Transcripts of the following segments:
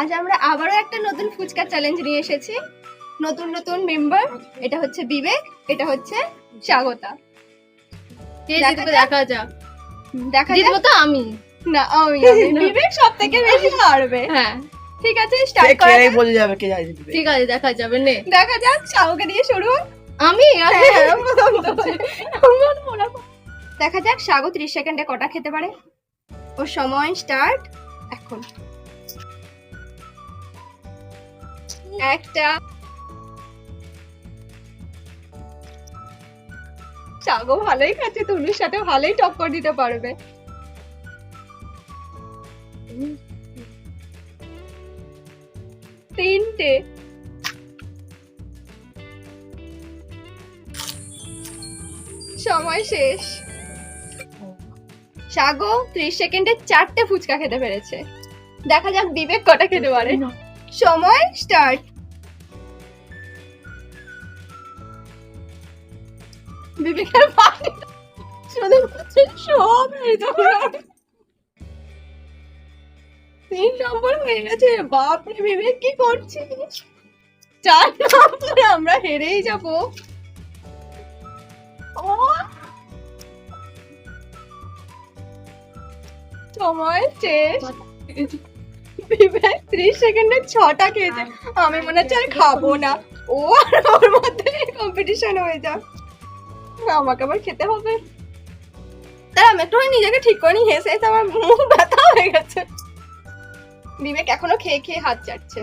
আজ আমরা আবারও একটা নতুন ফুচকা চ্যালেঞ্জ নিয়ে এসেছি। নতুন নতুন মেম্বার, এটা হচ্ছে বিবেক, এটা হচ্ছে স্বাগতা। কে দেখা জিতবে যাক। দেখা যাক। দেখা যাক। জিতবো তো আমি। না, আমি বিবেক সবথেকে বেশি পারবে। হ্যাঁ ঠিক আছে, স্টার্ট করা কে যাক। বলে যাবে কে জিতবে। ঠিক আছে, দেখা যাবে। নে দেখা যাক, সাউকে দিয়ে শুরু। আমি হ্যাঁ, প্রথম তো। দেখা যাক সাগু 30 সেকেন্ডে কটা খেতে পারে। ওর সময় স্টার্ট এখন। একটা। সাগু ভালোই খাচ্ছে, তনুর সাথে ভালোই টক্কর দিতে পারবে। তিনটে। সময় শেষ। সাগো 30 সেকেন্ডে 4টে ফুচকা খেতে পেরেছে। দেখা যাক বিবেক কটা খেতে পারে। সময় স্টার্ট। বিবেকের পানি শুধু সব এই তো 3 নম্বর হয়ে গেছে। বাপরে বিবেক, কি করছিস? 4 নম্বরে আমরা হেরেই যাবো। ও সময় শেষ। বিবেক 30 সেকেন্ডে 6টা খেয়েছে। আমি মনে হচ্ছে আর খাবো না। ও আর ওর মধ্যে কম্পিটিশন হয়ে যাক। আমাকে আবার খেতে হবে। তাহলে আমি একটু নিজেকে ঠিক করে নিয়ে হেসে হেসে আমার মুখ ব্যথা হয়ে গেছে। বিবেক এখনো খেয়ে খেয়ে হাত চাটছে।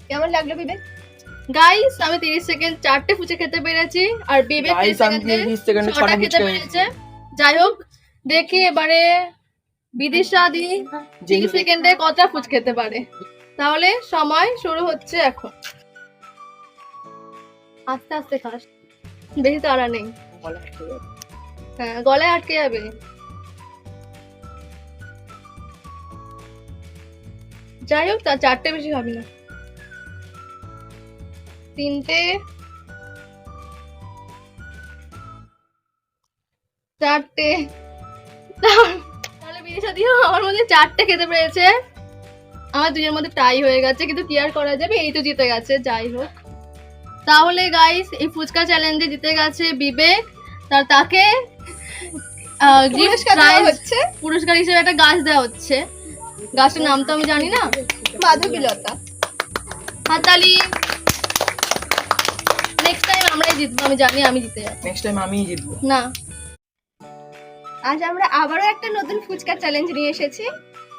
কেমন লাগলো বিবেক? গাইস, আমি 30 সেকেন্ড 4টে ফুচকা খেতে পেরেছি আর বিবেক 30 Guys, আমি সেকেন্ডে 30 সেকেন্ডে 6টা 6টা খেতে ফুচকা পেরেছে। যাই হোক, দেখি এবারে বিদিশা দি 30 সেকেন্ডে কতটা ফুচকা খেতে পারে। তাহলে সময় শুরু হচ্ছে এখন। আস্তে আস্তে খাস, বেশি তাড়া নেই। হ্যাঁ, গলায় আটকে যাবে। যাই হোক, তার 4টে বেশি খাবি না। 3টে, 4টে। তাহলে বিদিশা দিও আমার মধ্যে 4টে খেতে পেরেছে। আমার দুজনের মধ্যে টাই হয়ে গেছে, কিন্তু কি আর করা যাবে, এই তো জিতে গেছে। যাই হোক, তাহলে গাইস এই ফুচকা চ্যালেঞ্জে জিতে গেছে বিবেক। তাকে পুরস্কার দেওয়া হচ্ছে পুরস্কার হিসেবে একটা গাছ দেওয়া হচ্ছে। গাছটার নাম তো আমি জানি না। মাধবীলতা। হাততালি। নেক্সট টাইম আমরাই জিতবো, আমি জানি আমি জিতে যাবো। নেক্সট টাইম আমিই জিতবো। না, আজ আমরা আবারও একটা নতুন ফুচকা চ্যালেঞ্জ নিয়ে এসেছি।